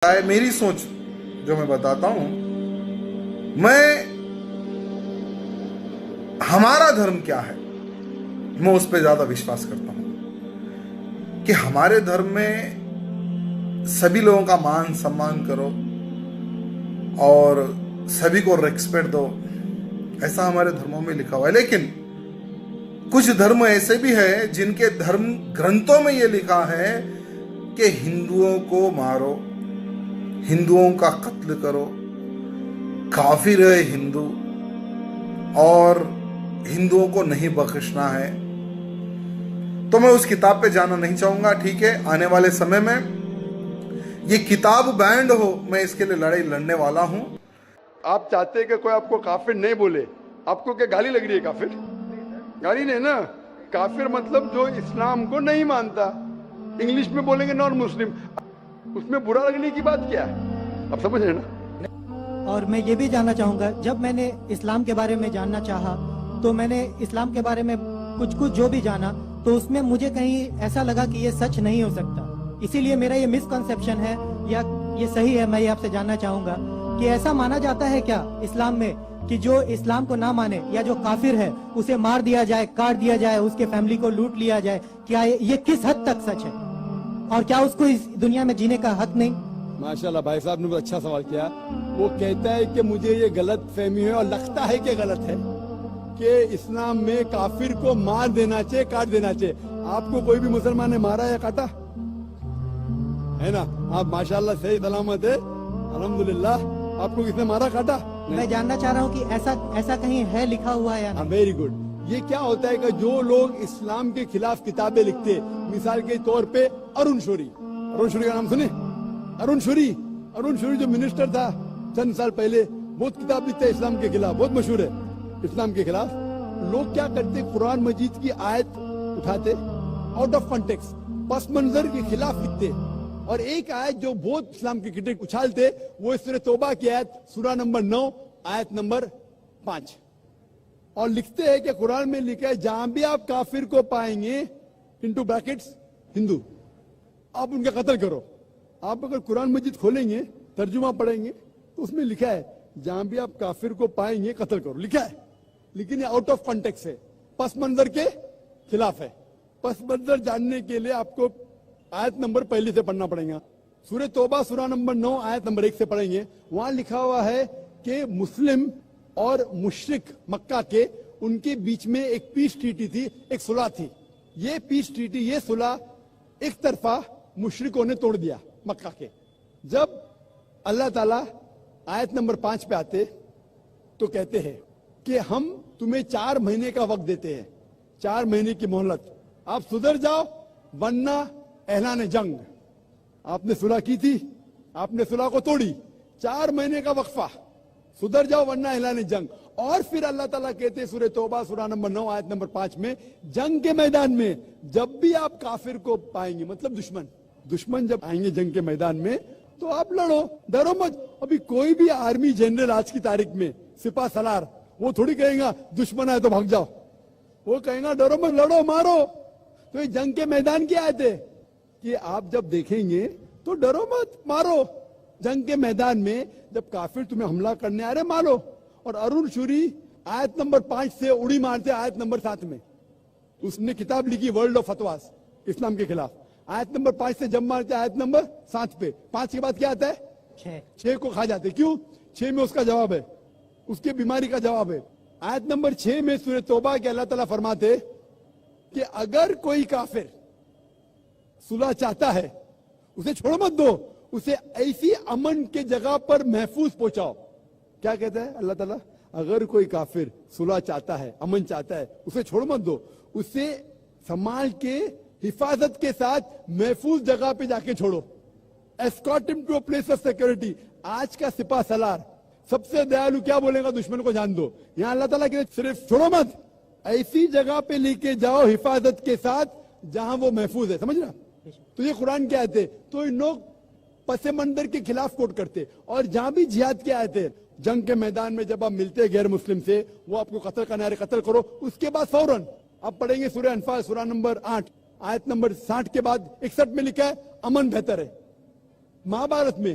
میری سوچ جو میں بتاتا ہوں، میں ہمارا دھرم کیا ہے میں اس پہ زیادہ وشواس کرتا ہوں کہ ہمارے دھرم میں سبھی لوگوں کا مان سمان کرو اور سبھی کو ریسپیکٹ دو، ایسا ہمارے دھرموں میں لکھا ہوا ہے۔ لیکن کچھ دھرم ایسے بھی ہیں جن کے دھرم گرنتھوں میں یہ لکھا ہے کہ ہندوؤں کو مارو، ہندوؤں کا قتل کرو، کافر ہے ہندو اور ہندوؤں کو نہیں بخشنا ہے۔ تو میں اس کتاب پہ جانا نہیں چاہوں گا، ٹھیک ہے؟ آنے والے سمے میں یہ کتاب بینڈ ہو، میں اس کے لیے لڑائی لڑنے والا ہوں۔ آپ چاہتے ہیں کہ کوئی آپ کو کافر نہیں بولے، آپ کو کیا گالی لگ رہی ہے؟ کافر گالی نہیں نا، کافر مطلب جو اسلام کو نہیں مانتا، انگلش میں بولیں گے نان مسلم، اس میں برا لگنے کی بات کیا ہے؟ آپ سمجھ رہے نا؟ اور میں یہ بھی جاننا چاہوں گا، جب میں نے اسلام کے بارے میں جاننا چاہا تو میں نے اسلام کے بارے میں کچھ جو بھی جانا تو اس میں مجھے کہیں ایسا لگا کہ یہ سچ نہیں ہو سکتا۔ اسی لیے میرا یہ مسکنسیپشن ہے یا یہ صحیح ہے، میں یہ آپ سے جاننا چاہوں گا کہ ایسا مانا جاتا ہے کیا اسلام میں کہ جو اسلام کو نہ مانے یا جو کافر ہے اسے مار دیا جائے، کاٹ دیا جائے، اس کے فیملی کو لوٹ لیا جائے؟ کیا یہ کس حد تک سچ ہے اور کیا اس کو اس دنیا میں جینے کا حق نہیں؟ ماشاءاللہ بھائی صاحب نے بہت اچھا سوال کیا۔ وہ کہتا ہے کہ مجھے یہ غلط فہمی ہے اور لگتا ہے کہ غلط ہے کہ اسلام میں کافر کو مار دینا چاہیے، کاٹ دینا چاہیے۔ آپ کو کوئی بھی مسلمان نے مارا یا کاٹا ہے نا؟ آپ ماشاءاللہ صحیح سلامت ہے، الحمدللہ۔ آپ کو کس نے مارا، کاٹا؟ میں جاننا چاہ رہا ہوں کہ ایسا کہیں ہے لکھا ہوا ہے یا نہیں؟ Very good. یہ کیا ہوتا ہے کہ جو لوگ اسلام کے خلاف کتابیں لکھتے، مثال کے طور پہ ارون شوری کا نام سنے؟ ارون شوری جو منسٹر تھا چند سال پہلے، بہت کتاب لکھتے ہیں اسلام کے خلاف، بہت مشہور ہے اسلام کے خلاف۔ لوگ کیا کرتے، قرآن مجید کی آیت اٹھاتے، آؤٹ آف کانٹیکسٹ، پس منظر کے خلاف لکھتے، اور ایک آیت جو بہت اسلام کی کرٹک اچھالتے وہ سورہ توبہ کی آیت، سورہ نمبر 9 آیت نمبر 5، اور لکھتے ہیں کہ قرآن میں لکھا ہے جہاں بھی آپ کافر کو پائیں گے انٹو بریکٹس ہندو، آپ ان کا قتل کرو۔ آپ اگر قرآن مجید کھولیں گے، ترجمہ پڑھیں گے تو اس میں لکھا ہے جہاں بھی آپ کافر کو پائیں گے قتل کرو، لکھا ہے، لیکن یہ آؤٹ آف کانٹیکسٹ ہے، پس منظر کے خلاف ہے۔ پس منظر جاننے کے لیے آپ کو آیت نمبر پہلے سے پڑھنا پڑے گا۔ سورہ توبہ سورہ نمبر 9 آیت نمبر 1 سے پڑھیں گے، وہاں لکھا ہوا ہے کہ مسلم اور مشرک مکہ کے ان کے بیچ میں ایک پیس ٹریٹی تھی، ایک صلح تھی۔ یہ پیس ٹریٹی، یہ صلح ایک طرفہ مشرکوں نے توڑ دیا مکہ کے۔ جب اللہ تعالیٰ آیت نمبر 5 پہ آتے تو کہتے ہیں کہ ہم تمہیں 4 مہینے کا وقت دیتے ہیں، 4 مہینے کی مہلت، آپ سدھر جاؤ ورنہ اعلان جنگ۔ آپ نے صلح کی تھی، آپ نے صلح کو توڑی، 4 مہینے کا وقفہ، سدھر جاؤ ورنہ اعلان جنگ۔ اور پھر اللہ تعالیٰ کہتے سورہ توبہ سورہ نمبر 9 آیت نمبر 5 میں، جنگ کے میدان میں جب بھی آپ کافر کو پائیں گے، مطلب دشمن جب آئیں گے جنگ کے میدان میں تو آپ لڑو، ڈرو مت۔ ابھی کوئی بھی آرمی جنرل آج کی تاریخ میں، سپاہ سالار، وہ تھوڑی کہیں گا دشمن آئے تو بھاگ جاؤ، وہ کہیں گا ڈرو مت، لڑو، مارو۔ تو یہ جنگ کے میدان کی آیت ہے کہ آپ جب دیکھیں گے تو ڈرو مت، مارو۔ جنگ کے میدان میں جب کافر تمہیں حملہ کرنے آ رہے، مارو۔ اور ارون شوری آیت نمبر 5 سے اڑی مارتے آیت نمبر 7 میں، اس نے کتاب لکھی ورلڈ آف فتواز اسلام کے خلاف، آیت نمبر 5 سے جب مارتے آیت نمبر 7 پہ، 5 کے بعد کیا آتا ہے؟ 6 کو کھا جاتے۔ کیوں؟ 6 میں اس کا جواب ہے، اس کی بیماری کا جواب ہے۔ آیت نمبر 6 میں سورہ توبہ کے اللہ تعالیٰ فرماتے کہ اگر کوئی کافر صلح چاہتا ہے اسے چھوڑ مت دو، اسے ایسی امن کے جگہ پر محفوظ پہنچاؤ۔ کیا کہتا ہے اللہ تعالیٰ؟ اگر کوئی کافر صلح چاہتا ہے، امن چاہتا ہے، اسے چھوڑ مت دو، اسے سنبھال کے حفاظت کے ساتھ محفوظ جگہ پہ جا کے چھوڑو۔ escort him to a place of security۔ آج کا سپاہ سالار سب سے دیالو کیا بولے گا؟ دشمن کو جان دو۔ یہاں اللہ تعالیٰ کہ صرف چھوڑو مت، ایسی جگہ پہ لے کے جاؤ حفاظت کے ساتھ جہاں وہ محفوظ ہے۔ سمجھ رہا؟ تو یہ قرآن کی آیت ہے۔ تو ان لوگ پس منظر کے خلاف کوٹ کرتے، اور جہاں بھی جہاد کی آیت ہے، جنگ کے میدان میں جب آپ ملتے غیر مسلم سے، وہ آپ کو قتل کرنے آ رہے، قتل کرو۔ اس کے بعد فوراً آپ پڑھیں گے سورہ انفال سورہ نمبر 8 آیت نمبر 60 کے بعد 61 میں لکھا ہے امن بہتر ہے۔ مہابھارت میں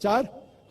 4,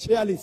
46,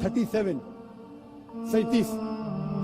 37, 37,